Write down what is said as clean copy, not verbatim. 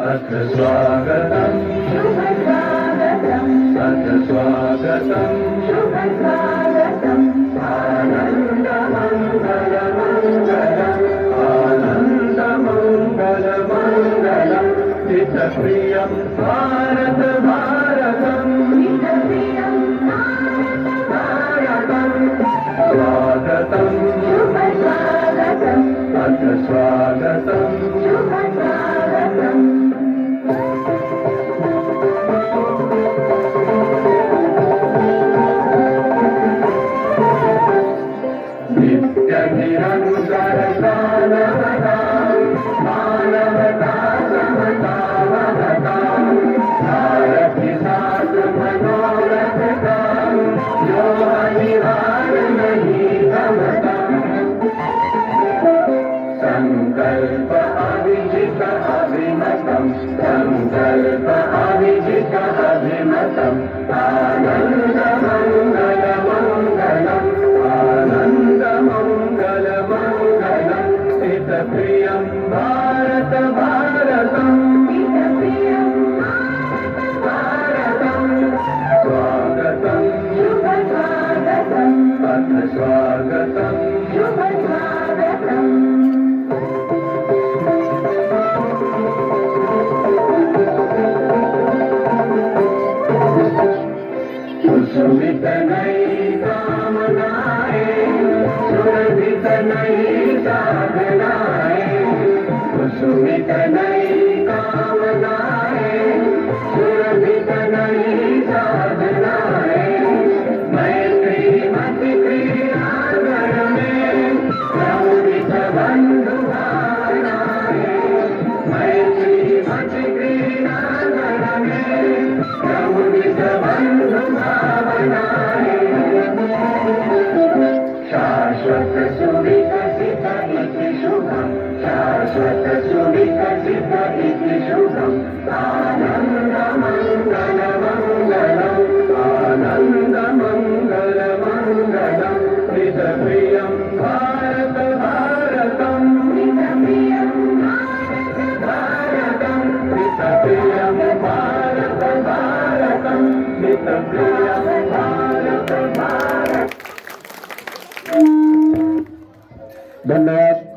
अथ स्वागतम् शुभ स्वागतम् अथ स्वागतम् शुभ स्वागतम् आनन्दमङ्गलमङ्गलम् आनन्दमङ्गलमङ्गलम् हितप्रियं भारत भारतम् हितप्रियं भारत स्वागतम् शुभ स्वागतम् अथ स्वागतम् शुभ स्वागतम् नित्यनिरन्तरमानवता मानवता समतावता भारति साधुमनोरथता यो अनिवार्य नहीं समता संकल्प अविजित अभिमतम् संकल्प अविजित अभिमतम् आनन्दमङ्गलमङ्गलम् आनन्दमङ्गलमङ्गलम् हितप्रियं भारत भारतम् हितप्रियं भारतम् स्वागतम् शुभ स्वागतम् अथ स्वागतम् शुभ स्वागतम् सुमित नई कामनाएं सुरभित नई साधनाएं सुमित नई कामनाएं सुरभित नई साधनाएं मैत्री मति क्रियागण में प्रमुदित बंधु भावनाएं मैत्री मति क्रियागण में प्रमुदित बंधु शाश्वत सुविकसित इति शुभम् शाश्वत सुविकसित इति शुभम् आनन्दमङ्गलमङ्गलम् आनन्दमङ्गलमङ्गलम् हितप्रियं भारत भारतम् हितप्रियं भारतम् हितप्रियं भारत भारतम् हितप्रियं भारत भारत। धन्यवाद।